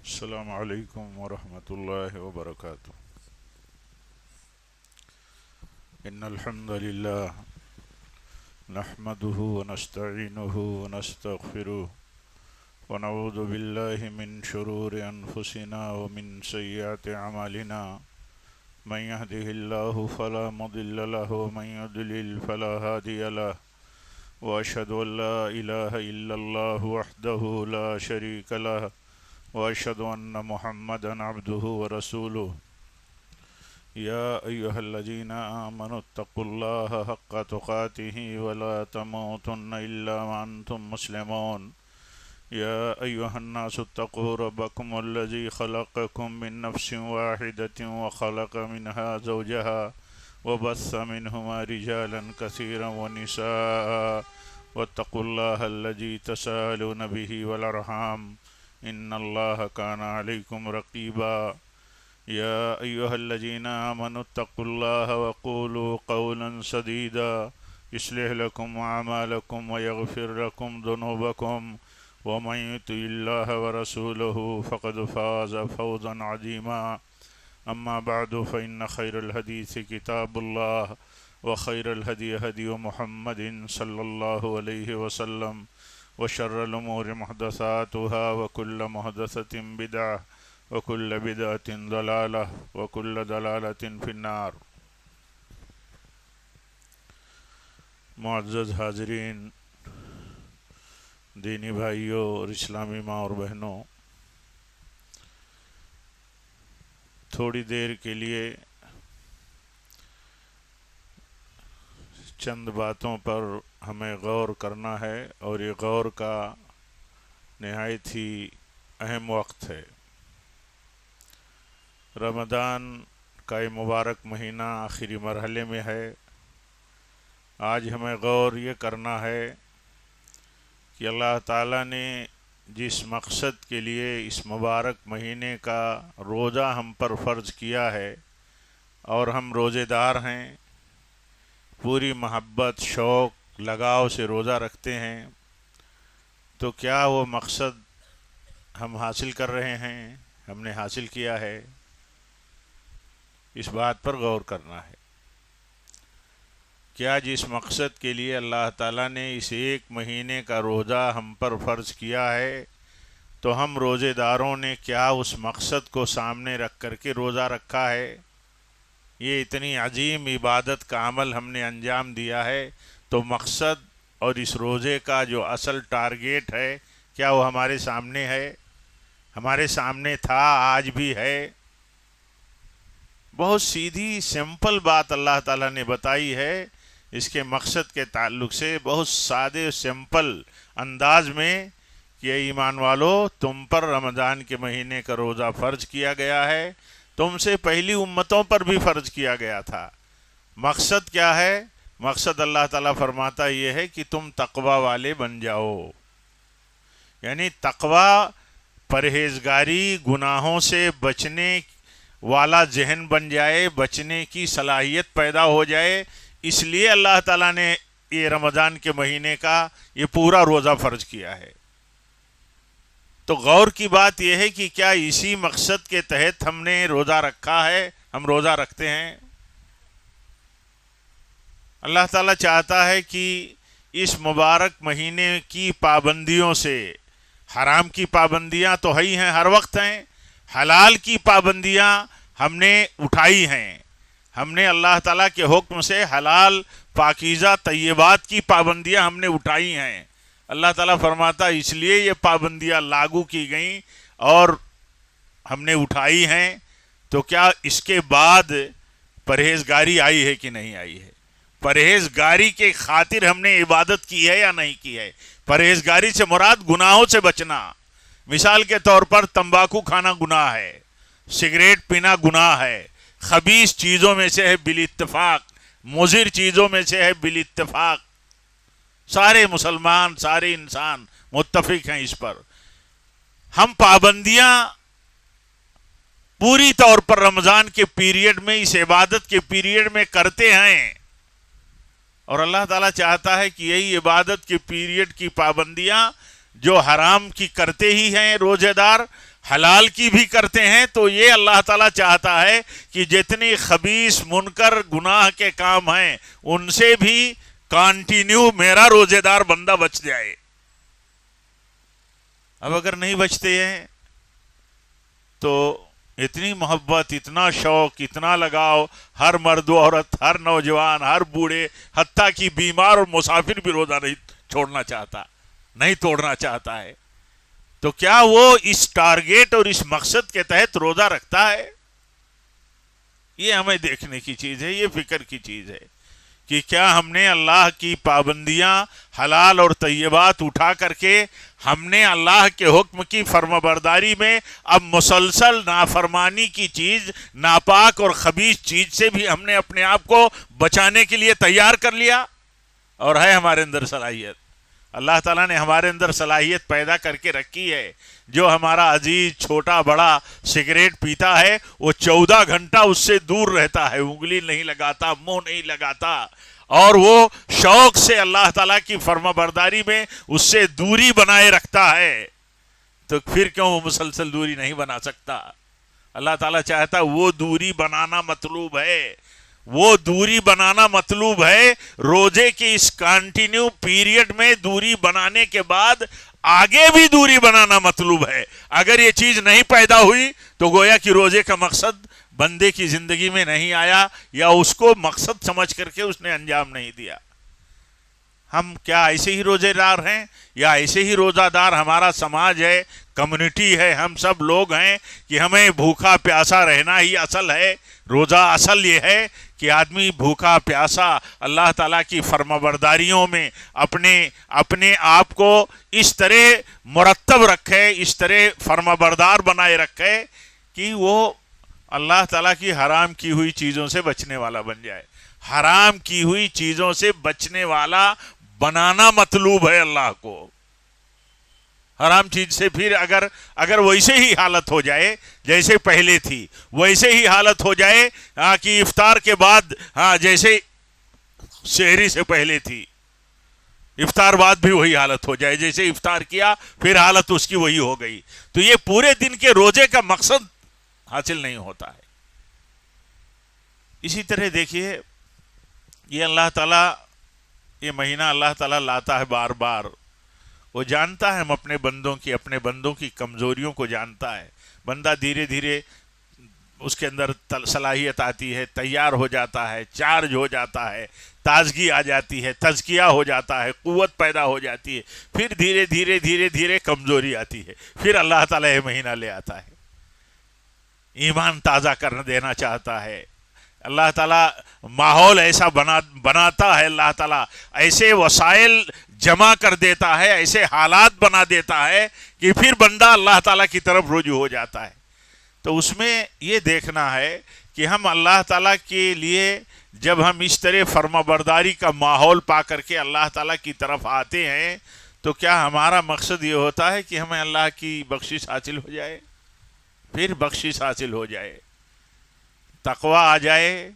السلام علیکم ورحمۃ اللہ وبرکاتہ۔ ان الحمد للہ نحمده ونستعینه ونستغفره ونعوذ باللہ من شرور انفسنا ومن سیئات اعمالنا من يهده الله فلا مضل له ومن يضلل فلا هادي له واشهد ان لا اله الا الله وحده لا شريك له واشهد ان محمدا عبده ورسوله يا ايها الذين امنوا اتقوا الله حق تقاته ولا تموتن الا وانتم مسلمون يا ايها الناس اتقوا ربكم الذي خلقكم من نفس واحدة وخلق منها زوجها وبث منهما رجالا كثيرا ونساء واتقوا الله الذي تساءلون به والارحام ان الله كان عليكم رقيبا يا ايها الذين امنوا اتقوا الله وقولوا قولا سديدا يصلح لكم اعمالكم ويغفر لكم ذنوبكم ومن يطع الله ورسوله فقد فاز فوزا عظيما اما بعد فان خير الحديث كتاب الله وخير الهدي هدي محمد صلى الله عليه وسلم وشر الأمور محدثاتها وكل محدثة بدعة وكل بدعة ضلالة وكل ضلالة في النار۔ معزز حاضرین، دینی بھائیوں اور اسلامی ماں اور بہنوں، تھوڑی دیر کے لیے چند باتوں پر ہمیں غور کرنا ہے، اور یہ غور کا نہایت ہی اہم وقت ہے۔ رمضان کا یہ مبارک مہینہ آخری مرحلے میں ہے۔ آج ہمیں غور یہ کرنا ہے کہ اللہ تعالیٰ نے جس مقصد کے لیے اس مبارک مہینے کا روزہ ہم پر فرض کیا ہے، اور ہم روزے دار ہیں، پوری محبت، شوق، لگاؤ سے روزہ رکھتے ہیں، تو کیا وہ مقصد ہم حاصل کر رہے ہیں؟ ہم نے حاصل کیا ہے؟ اس بات پر غور کرنا ہے۔ کیا جس مقصد کے لیے اللہ تعالیٰ نے اس ایک مہینے کا روزہ ہم پر فرض کیا ہے، تو ہم روزے داروں نے کیا اس مقصد کو سامنے رکھ کر کے روزہ رکھا ہے؟ یہ اتنی عظیم عبادت کا عمل ہم نے انجام دیا ہے، تو مقصد اور اس روزے کا جو اصل ٹارگیٹ ہے، کیا وہ ہمارے سامنے ہے؟ ہمارے سامنے تھا، آج بھی ہے؟ بہت سیدھی سمپل بات اللہ تعالیٰ نے بتائی ہے اس کے مقصد کے تعلق سے، بہت سادے سمپل انداز میں کہ ایمان والو، تم پر رمضان کے مہینے کا روزہ فرض کیا گیا ہے، تم سے پہلی امتوں پر بھی فرض کیا گیا تھا۔ مقصد کیا ہے؟ مقصد اللہ تعالیٰ فرماتا یہ ہے کہ تم تقوی والے بن جاؤ، یعنی تقوی، پرہیزگاری، گناہوں سے بچنے والا ذہن بن جائے، بچنے کی صلاحیت پیدا ہو جائے۔ اس لیے اللہ تعالیٰ نے یہ رمضان کے مہینے کا یہ پورا روزہ فرض کیا ہے۔ تو غور کی بات یہ ہے کہ کیا اسی مقصد کے تحت ہم نے روزہ رکھا ہے؟ ہم روزہ رکھتے ہیں؟ اللہ تعالیٰ چاہتا ہے کہ اس مبارک مہینے کی پابندیوں سے، حرام کی پابندیاں تو ہی ہیں، ہر وقت ہیں، حلال کی پابندیاں ہم نے اٹھائی ہیں۔ ہم نے اللہ تعالیٰ کے حکم سے حلال، پاکیزہ، طیبات کی پابندیاں ہم نے اٹھائی ہیں۔ اللہ تعالیٰ فرماتا اس لیے یہ پابندیاں لاگو کی گئیں اور ہم نے اٹھائی ہیں، تو کیا اس کے بعد پرہیزگاری آئی ہے کہ نہیں آئی ہے؟ پرہیزگاری کے خاطر ہم نے عبادت کی ہے یا نہیں کی ہے؟ پرہیزگاری سے مراد گناہوں سے بچنا۔ مثال کے طور پر تمباکو کھانا گناہ ہے، سگریٹ پینا گناہ ہے، خبیث چیزوں میں سے ہے بالاتفاق، مضر چیزوں میں سے ہے بالاتفاق، سارے مسلمان، سارے انسان متفق ہیں اس پر۔ ہم پابندیاں پوری طور پر رمضان کے پیریڈ میں، اس عبادت کے پیریڈ میں کرتے ہیں، اور اللہ تعالیٰ چاہتا ہے کہ یہی عبادت کے پیریڈ کی پابندیاں جو حرام کی کرتے ہی ہیں روزے دار، حلال کی بھی کرتے ہیں تو یہ اللہ تعالیٰ چاہتا ہے کہ جتنی خبیث منکر گناہ کے کام ہیں ان سے بھی کانٹینیو میرا روزے دار بندہ بچ جائے. اب اگر نہیں بچتے ہیں تو اتنی محبت، اتنا شوق، اتنا لگاؤ، ہر مرد و عورت، ہر نوجوان، ہر بوڑھے، حتیٰ کہ بیمار اور مسافر بھی روزہ نہیں چھوڑنا چاہتا، نہیں توڑنا چاہتا ہے. تو کیا وہ اس ٹارگیٹ اور اس مقصد کے تحت روزہ رکھتا ہے؟ یہ ہمیں دیکھنے کی چیز ہے، یہ فکر کی چیز ہے کہ کیا ہم نے اللہ کی پابندیاں حلال اور طیبات اٹھا کر کے ہم نے اللہ کے حکم کی فرمانبرداری میں اب مسلسل نافرمانی کی چیز، ناپاک اور خبیث چیز سے بھی ہم نے اپنے آپ کو بچانے کے لیے تیار کر لیا؟ اور ہے ہمارے اندر صلاحیت، اللہ تعالیٰ نے ہمارے اندر صلاحیت پیدا کر کے رکھی ہے. جو ہمارا عزیز چھوٹا بڑا سگریٹ پیتا ہے وہ 14 گھنٹہ اس سے دور رہتا ہے، انگلی نہیں لگاتا، منہ نہیں لگاتا، اور وہ شوق سے اللہ تعالیٰ کی فرما برداری میں اس سے دوری بنائے رکھتا ہے. تو پھر کیوں وہ مسلسل دوری نہیں بنا سکتا؟ اللہ تعالیٰ چاہتا وہ دوری بنانا مطلوب ہے، وہ دوری بنانا مطلوب ہے. روزے کے اس کانٹینیو پیریڈ میں دوری بنانے کے بعد آگے بھی دوری بنانا مطلوب ہے. اگر یہ چیز نہیں پیدا ہوئی تو گویا کہ روزے کا مقصد بندے کی زندگی میں نہیں آیا، یا اس کو مقصد سمجھ کر کے اس نے انجام نہیں دیا. ہم کیا ایسے ہی روزے دار ہیں، یا ایسے ہی روزہ دار ہمارا سماج ہے، کمیونٹی ہے، ہم سب لوگ ہیں کہ ہمیں بھوکا پیاسا رہنا ہی اصل ہے؟ روزہ اصل یہ ہے کہ آدمی بھوکا پیاسا اللہ تعالیٰ کی فرمانبرداریوں میں اپنے آپ کو اس طرح مرتب رکھے، اس طرح فرمانبردار بنائے رکھے کہ وہ اللہ تعالیٰ کی حرام کی ہوئی چیزوں سے بچنے والا بن جائے. حرام کی ہوئی چیزوں سے بچنے والا بنانا مطلوب ہے اللہ کو. حرام چیز سے پھر اگر ویسے ہی حالت ہو جائے جیسے پہلے تھی، ویسے ہی حالت ہو جائے کہ افطار کے بعد جیسے سحری سے پہلے تھی، افطار بعد بھی وہی حالت ہو جائے، جیسے افطار کیا پھر حالت اس کی وہی ہو گئی، تو یہ پورے دن کے روزے کا مقصد حاصل نہیں ہوتا ہے. اسی طرح دیکھیے یہ اللہ تعالیٰ، یہ مہینہ اللہ تعالیٰ لاتا ہے بار بار. وہ جانتا ہے ہم اپنے بندوں کی کمزوریوں کو جانتا ہے. بندہ دھیرے دھیرے اس کے اندر صلاحیت آتی ہے، تیار ہو جاتا ہے، چارج ہو جاتا ہے، تازگی آ جاتی ہے، تزکیہ ہو جاتا ہے، قوت پیدا ہو جاتی ہے. پھر دھیرے دھیرے کمزوری آتی ہے، پھر اللہ تعالیٰ یہ مہینہ لے آتا ہے، ایمان تازہ کر دینا چاہتا ہے. اللہ تعالیٰ ماحول ایسا بناتا ہے، اللہ تعالیٰ ایسے وسائل جمع کر دیتا ہے، ایسے حالات بنا دیتا ہے کہ پھر بندہ اللہ تعالیٰ کی طرف رجوع ہو جاتا ہے. تو اس میں یہ دیکھنا ہے کہ ہم اللہ تعالیٰ کے لیے جب ہم اس طرح فرما برداری کا ماحول پا کر کے اللہ تعالیٰ کی طرف آتے ہیں تو کیا ہمارا مقصد یہ ہوتا ہے کہ ہمیں اللہ کی بخشش حاصل ہو جائے؟ پھر بخشش حاصل ہو جائے، تقوی آ جائے،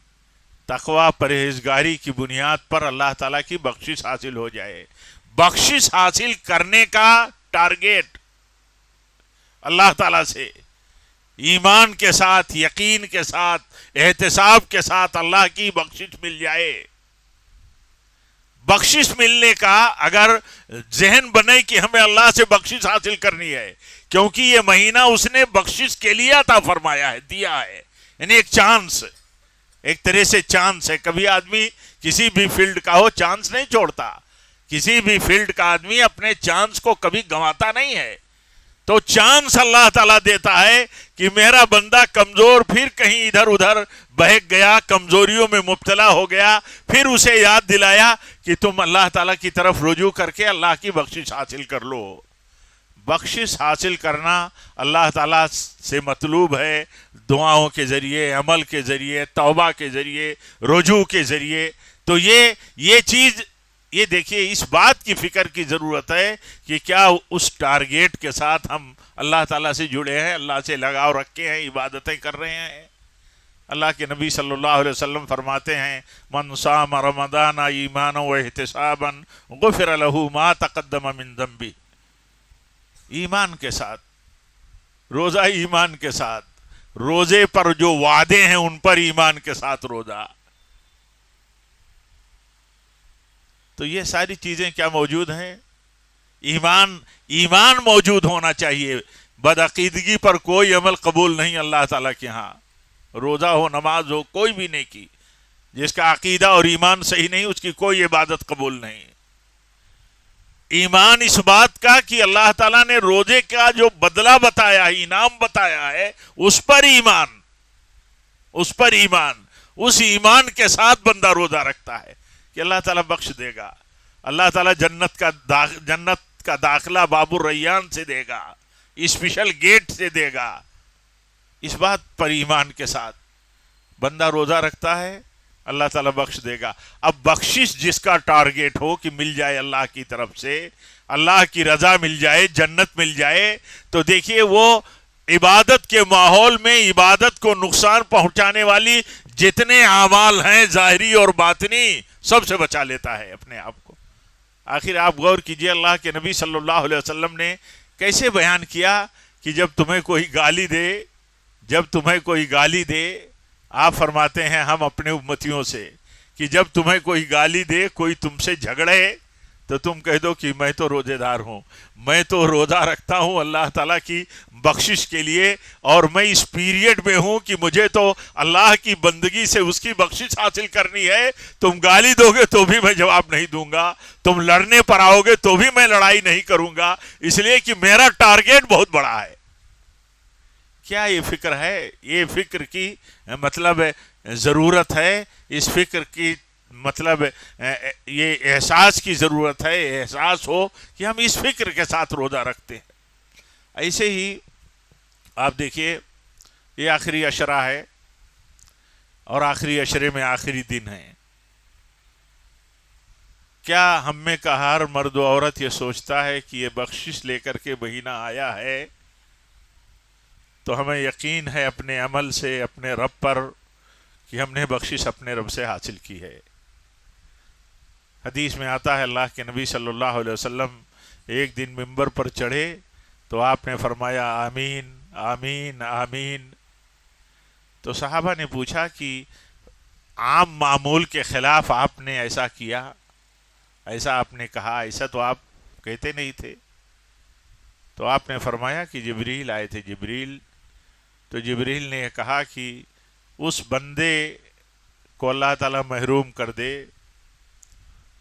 تقوی پرہیزگاری کی بنیاد پر اللہ تعالیٰ کی بخشش حاصل ہو جائے. بخشش حاصل کرنے کا ٹارگیٹ اللہ تعالیٰ سے ایمان کے ساتھ، یقین کے ساتھ، احتساب کے ساتھ اللہ کی بخشش مل جائے. بخشش ملنے کا اگر ذہن بنے کہ ہمیں اللہ سے بخشش حاصل کرنی ہے، کیونکہ یہ مہینہ اس نے بخشش کے لیے عطا فرمایا ہے، دیا ہے، یعنی ایک چانس، ایک طرح سے چانس ہے. کبھی آدمی کسی بھی فیلڈ کا ہو چانس نہیں چھوڑتا، کسی بھی فیلڈ کا آدمی اپنے چانس کو کبھی گنواتا نہیں ہے. تو چانس اللہ تعالیٰ دیتا ہے کہ میرا بندہ کمزور پھر کہیں ادھر ادھر بہک گیا، کمزوریوں میں مبتلا ہو گیا، پھر اسے یاد دلایا کہ تم اللہ تعالیٰ کی طرف رجوع کر کے اللہ کی بخشش حاصل کر لو. بخشش حاصل کرنا اللہ تعالیٰ سے مطلوب ہے دعاؤں کے ذریعے، عمل کے ذریعے، توبہ کے ذریعے، رجوع کے ذریعے. تو یہ چیز، یہ دیکھیے اس بات کی فکر کی ضرورت ہے کہ کیا اس ٹارگیٹ کے ساتھ ہم اللہ تعالیٰ سے جڑے ہیں، اللہ سے لگاؤ رکھے ہیں، عبادتیں کر رہے ہیں. اللہ کے نبی صلی اللہ علیہ وسلم فرماتے ہیں من صام رمضان ایمانا و احتسابا غفر له ما تقدم من ذنبه. ایمان کے ساتھ روزہ ایمان کے ساتھ، روزے پر جو وعدے ہیں ان پر ایمان کے ساتھ روزہ. تو یہ ساری چیزیں کیا موجود ہیں؟ ایمان موجود ہونا چاہیے. بدعقیدگی پر کوئی عمل قبول نہیں اللہ تعالیٰ کے ہاں. روزہ ہو، نماز ہو، کوئی بھی نہیں کی، جس کا عقیدہ اور ایمان صحیح نہیں اس کی کوئی عبادت قبول نہیں. ایمان اس بات کا کہ اللہ تعالیٰ نے روزے کا جو بدلہ بتایا ہے، انعام بتایا ہے، اس پر ایمان، اس ایمان کے ساتھ بندہ روزہ رکھتا ہے کہ اللہ تعالیٰ بخش دے گا، اللہ تعالیٰ جنت کا داخلہ باب الریان سے دے گا، اسپیشل گیٹ سے دے گا. اس بات پر ایمان کے ساتھ بندہ روزہ رکھتا ہے، اللہ تعالیٰ بخش دے گا. اب بخشش جس کا ٹارگیٹ ہو کہ مل جائے اللہ کی طرف سے، اللہ کی رضا مل جائے، جنت مل جائے، تو دیکھیے وہ عبادت کے ماحول میں عبادت کو نقصان پہنچانے والی جتنے اعمال ہیں ظاہری اور باطنی سب سے بچا لیتا ہے اپنے آپ کو. آخر آپ غور کیجئے اللہ کے نبی صلی اللہ علیہ وسلم نے کیسے بیان کیا کہ جب تمہیں کوئی گالی دے آپ فرماتے ہیں ہم اپنے امتیوں سے کہ جب تمہیں کوئی گالی دے، کوئی تم سے جھگڑے، تو تم کہہ دو کہ میں تو روزے دار ہوں، میں تو روزہ رکھتا ہوں اللہ تعالیٰ کی بخشش کے لیے، اور میں اس پیریڈ میں ہوں کہ مجھے تو اللہ کی بندگی سے اس کی بخشش حاصل کرنی ہے. تم گالی دو گے تو بھی میں جواب نہیں دوں گا، تم لڑنے پر آؤ گے تو بھی میں لڑائی نہیں کروں گا، اس لیے کہ میرا ٹارگیٹ بہت بڑا ہے. کیا یہ فکر ہے؟ یہ فکر کی مطلب ضرورت ہے، اس فکر کی مطلب یہ احساس کی ضرورت ہے، احساس ہو کہ ہم اس فکر کے ساتھ روزہ رکھتے ہیں. ایسے ہی آپ دیکھیے یہ آخری عشرہ ہے، اور آخری عشرے میں آخری دن ہے. کیا ہم میں کا ہر مرد و عورت یہ سوچتا ہے کہ یہ بخشش لے کر کے مہینہ آیا ہے تو ہمیں یقین ہے اپنے عمل سے اپنے رب پر کہ ہم نے بخشش اپنے رب سے حاصل کی ہے؟ حدیث میں آتا ہے اللہ کے نبی صلی اللہ علیہ وسلم ایک دن ممبر پر چڑھے تو آپ نے فرمایا آمین آمین آمین. تو صحابہ نے پوچھا کہ عام معمول کے خلاف آپ نے ایسا کیا، ایسا آپ نے کہا، ایسا تو آپ کہتے نہیں تھے. تو آپ نے فرمایا کہ جبریل آئے تھے. تو جبریل نے کہا کہ اس بندے کو اللہ تعالیٰ محروم کر دے،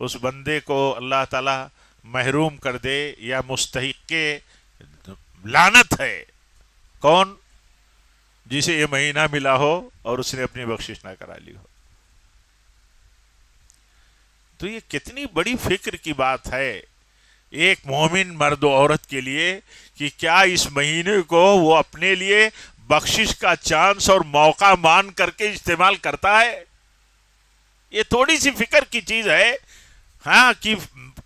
اس بندے کو اللہ تعالیٰ محروم کر دے یا مستحق لعنت ہے. کون؟ جسے یہ مہینہ ملا ہو اور اس نے اپنی بخشش نہ کرا لی ہو. تو یہ کتنی بڑی فکر کی بات ہے ایک مومن مرد و عورت کے لیے کہ کیا اس مہینے کو وہ اپنے لیے بخشش کا چانس اور موقع مان کر کے استعمال کرتا ہے. یہ تھوڑی سی فکر کی چیز ہے ہاں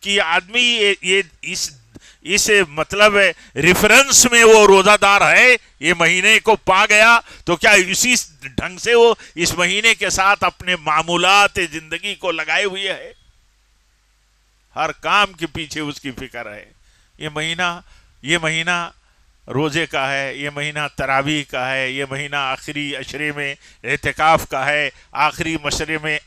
کہ آدمی یہ اس مطلب ریفرنس میں وہ روزہ دار ہے، یہ مہینے کو پا گیا تو کیا اسی ڈھنگ سے وہ اس مہینے کے ساتھ اپنے معمولات زندگی کو لگائے ہوئے ہے. ہر کام کے پیچھے اس کی فکر ہے. یہ مہینہ روزے کا ہے، یہ مہینہ تراویح کا ہے، یہ مہینہ آخری عشرے میں اعتکاف کا ہے، آخری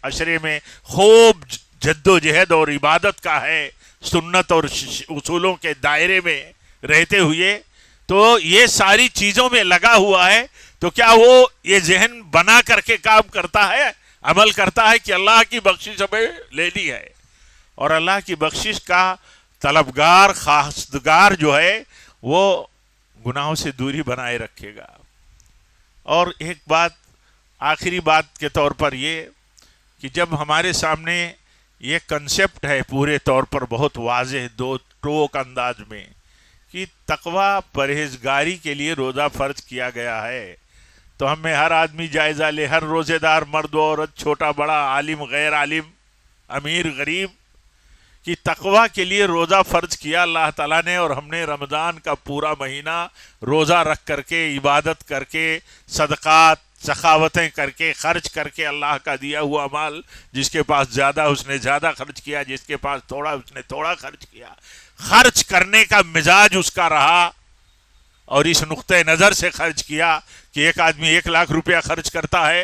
عشرے میں خوب جد و جہد اور عبادت کا ہے، سنت اور اصولوں کے دائرے میں رہتے ہوئے. تو یہ ساری چیزوں میں لگا ہوا ہے. تو کیا وہ یہ ذہن بنا کر کے کام کرتا ہے، عمل کرتا ہے کہ اللہ کی بخشش ہمیں لینی ہے، اور اللہ کی بخشش کا طلبگار خواستگار جو ہے وہ گناہوں سے دوری بنائے رکھے گا. اور ایک بات آخری بات کے طور پر یہ کہ جب ہمارے سامنے یہ کنسپٹ ہے پورے طور پر بہت واضح دو ٹوک انداز میں کہ تقوی پرہیزگاری کے لیے روزہ فرض کیا گیا ہے، تو ہم میں ہر آدمی جائزہ لے، ہر روزے دار مرد و عورت، چھوٹا بڑا، عالم غیر عالم، امیر غریب، کہ تقوی کے لیے روزہ فرض کیا اللہ تعالیٰ نے، اور ہم نے رمضان کا پورا مہینہ روزہ رکھ کر کے، عبادت کر کے، صدقات سخاوتیں کر کے، خرچ کر کے اللہ کا دیا ہوا مال، جس کے پاس زیادہ اس نے زیادہ خرچ کیا، جس کے پاس تھوڑا اس نے تھوڑا خرچ کیا. خرچ کرنے کا مزاج اس کا رہا، اور اس نقطۂ نظر سے خرچ کیا کہ ایک آدمی 1,00,000 روپیہ خرچ کرتا ہے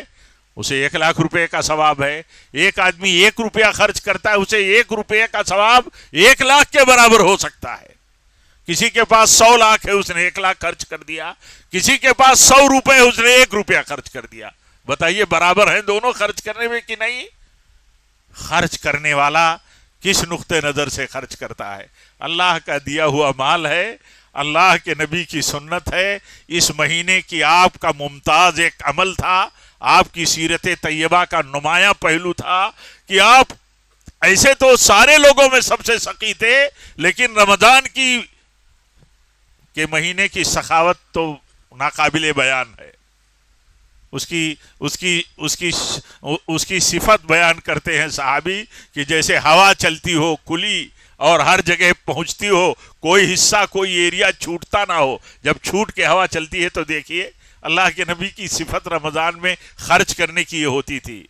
اسے 1,00,000 روپے کا ثواب ہے، ایک آدمی 1 روپیہ خرچ کرتا ہے اسے 1 روپے کا ثواب 1,00,000 کے برابر ہو سکتا ہے۔ کسی کے پاس 100 لاکھ ہے اس نے 1,00,000 خرچ کر دیا، کسی کے پاس 100 روپے اس نے 1 روپیہ خرچ کر دیا، بتائیے برابر ہیں دونوں خرچ کرنے میں کہ نہیں؟ خرچ کرنے والا کس نقطۂ نظر سے خرچ کرتا ہے؟ اللہ کا دیا ہوا مال ہے، اللہ کے نبی کی سنت ہے، اس مہینے کی آپ کا ممتاز ایک عمل تھا، آپ کی سیرت طیبہ کا نمایاں پہلو تھا کہ آپ ایسے تو سارے لوگوں میں سب سے سخی تھے، لیکن رمضان کے مہینے کی سخاوت تو ناقابل بیان ہے۔ اس کی صفت بیان کرتے ہیں صحابی کہ جیسے ہوا چلتی ہو کھلی اور ہر جگہ پہنچتی ہو، کوئی حصہ کوئی ایریا چھوٹتا نہ ہو، جب چھوٹ کے ہوا چلتی ہے تو دیکھیے اللہ کے نبی کی صفت رمضان میں خرچ کرنے کی یہ ہوتی تھی۔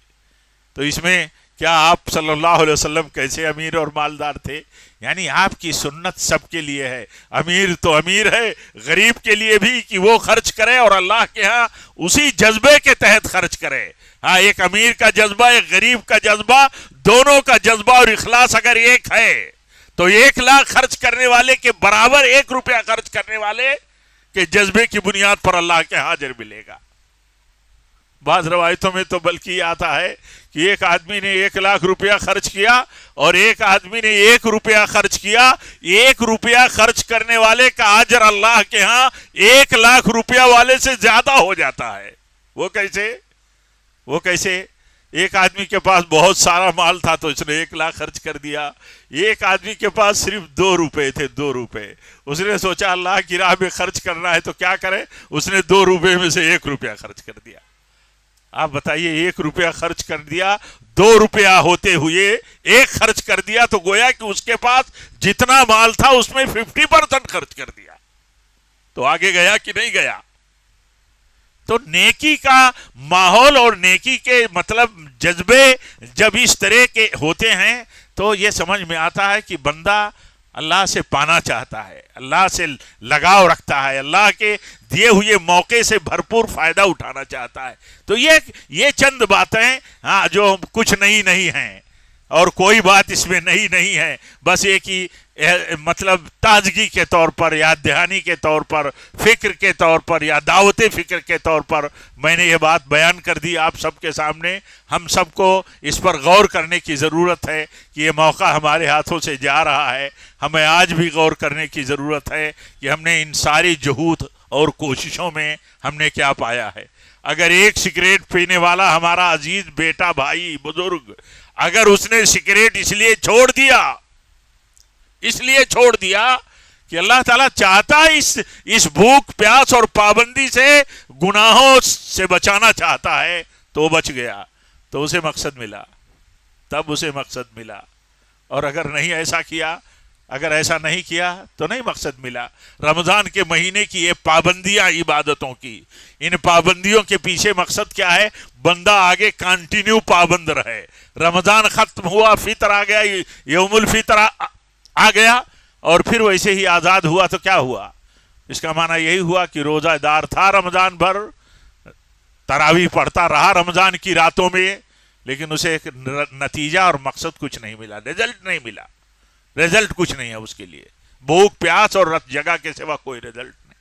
تو اس میں کیا آپ صلی اللہ علیہ وسلم کیسے امیر اور مالدار تھے؟ یعنی آپ کی سنت سب کے لیے ہے، امیر تو امیر ہے، غریب کے لیے بھی کہ وہ خرچ کرے اور اللہ کے ہاں اسی جذبے کے تحت خرچ کرے۔ ہاں، ایک امیر کا جذبہ ایک غریب کا جذبہ، دونوں کا جذبہ اور اخلاص اگر ایک ہے تو 1,00,000 خرچ کرنے والے کے برابر 1 روپیہ خرچ کرنے والے کے جذبے کی بنیاد پر اللہ کے ہاں اجر ملے گا۔ بعض روایتوں میں تو بلکہ یہ آتا ہے کہ ایک آدمی نے 1,00,000 روپیہ خرچ کیا اور ایک آدمی نے 1 روپیہ خرچ کیا، 1 روپیہ خرچ کرنے والے کا اجر اللہ کے ہاں 1,00,000 روپیہ والے سے زیادہ ہو جاتا ہے۔ وہ کیسے؟ ایک آدمی کے پاس بہت سارا مال تھا تو اس نے 1,00,000 خرچ کر دیا، ایک آدمی کے پاس صرف 2 روپے تھے، 2 روپے، اس نے سوچا اللہ کی راہ میں خرچ کرنا ہے تو کیا کرے، اس نے 2 روپے میں سے 1 روپیہ خرچ کر دیا۔ آپ بتائیے 1 روپیہ خرچ کر دیا، 2 روپیہ ہوتے ہوئے 1 خرچ کر دیا تو گویا کہ اس کے پاس جتنا مال تھا اس میں 50% خرچ کر دیا، تو آگے گیا کہ نہیں گیا؟ تو نیکی کا ماحول اور نیکی کے مطلب جذبے جب اس طرح کے ہوتے ہیں تو یہ سمجھ میں آتا ہے کہ بندہ اللہ سے پانا چاہتا ہے، اللہ سے لگاؤ رکھتا ہے، اللہ کے دیے ہوئے موقع سے بھرپور فائدہ اٹھانا چاہتا ہے۔ تو یہ چند باتیں ہاں جو کچھ نہیں ہیں اور کوئی بات اس میں نہیں ہے، بس ایک ہی مطلب تازگی کے طور پر، یاد دہانی کے طور پر، فکر کے طور پر یا دعوت فکر کے طور پر میں نے یہ بات بیان کر دی آپ سب کے سامنے۔ ہم سب کو اس پر غور کرنے کی ضرورت ہے کہ یہ موقع ہمارے ہاتھوں سے جا رہا ہے، ہمیں آج بھی غور کرنے کی ضرورت ہے کہ ہم نے ان ساری جہود اور کوششوں میں ہم نے کیا پایا ہے۔ اگر ایک سگریٹ پینے والا ہمارا عزیز بیٹا، بھائی، بزرگ، اگر اس نے سگریٹ اس لیے چھوڑ دیا کہ اللہ تعالیٰ چاہتا ہے اس بھوک پیاس اور پابندی سے گناہوں سے بچانا چاہتا ہے تو وہ بچ گیا، تو اسے مقصد ملا، تب اسے مقصد ملا۔ اور اگر ایسا نہیں کیا تو نہیں مقصد ملا۔ رمضان کے مہینے کی یہ پابندیاں عبادتوں کی، ان پابندیوں کے پیچھے مقصد کیا ہے؟ بندہ آگے کنٹینیو پابند رہے۔ رمضان ختم ہوا، فطر آ گیا، یوم الفطر آ گیا اور پھر ویسے ہی آزاد ہوا تو کیا ہوا؟ اس کا معنی یہی ہوا کہ روزہ دار تھا رمضان بھر، تراویح پڑھتا رہا رمضان کی راتوں میں، لیکن اسے ایک نتیجہ اور مقصد کچھ نہیں ملا، رزلٹ نہیں ملا، رزلٹ کچھ نہیں ہے اس کے لیے، بھوک پیاس اور رت جگہ کے سوا کوئی رزلٹ نہیں۔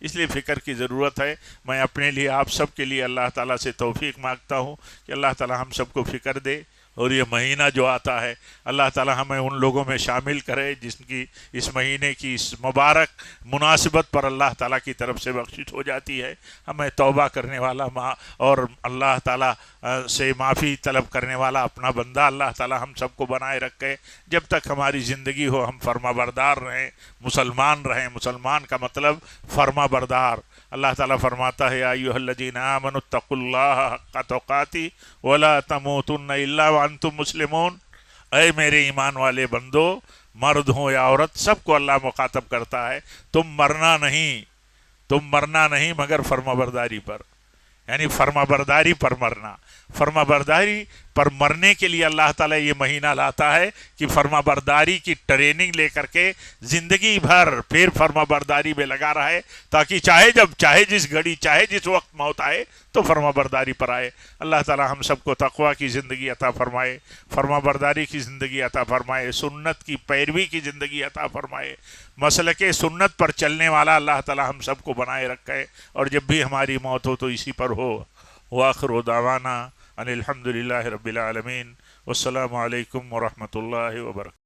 اس لیے فکر کی ضرورت ہے۔ میں اپنے لیے، آپ سب کے لیے اللہ تعالیٰ سے توفیق مانگتا ہوں کہ اللہ تعالیٰ ہم سب کو فکر دے، اور یہ مہینہ جو آتا ہے اللہ تعالیٰ ہمیں ان لوگوں میں شامل کرے جن کی اس مہینے کی اس مبارک مناسبت پر اللہ تعالیٰ کی طرف سے بخشش ہو جاتی ہے۔ ہمیں توبہ کرنے والا اور اللہ تعالیٰ سے معافی طلب کرنے والا اپنا بندہ اللہ تعالیٰ ہم سب کو بنائے رکھے۔ جب تک ہماری زندگی ہو ہم فرما بردار رہیں، مسلمان رہیں۔ مسلمان کا مطلب فرما بردار۔ اللہ تعالیٰ فرماتا ہے، یا ایھا الذین آمنوا اتقوا اللہ حق تقاتہ ولا تموتن الا وانتم مسلمون۔ اے میرے ایمان والے بندو، مرد ہو یا عورت، سب کو اللہ مخاطب کرتا ہے، تم مرنا نہیں مگر فرما برداری پر۔ یعنی فرما برداری پر مرنا. فرما برداری پر مرنے کے لیے اللہ تعالیٰ یہ مہینہ لاتا ہے کہ فرما برداری کی ٹریننگ لے کر کے زندگی بھر پھر فرما برداری میں لگا رہے, تاکہ چاہے جس گھڑی چاہے جس وقت موت آئے تو فرما برداری پر آئے. اللہ تعالیٰ ہم سب کو تقویٰ کی زندگی عطا فرمائے, فرما برداری کی زندگی عطا فرمائے, سنت کی پیروی کی زندگی عطا فرمائے, مسلک سنت پر چلنے والا اللہ تعالیٰ ہم سب کو بنائے رکھے, اور جب بھی ہماری موت ہو تو اسی پر ہو. وآخر دعوانا ان الحمد للہ رب العالمین. والسلام علیکم ورحمۃ اللہ وبرکاتہ.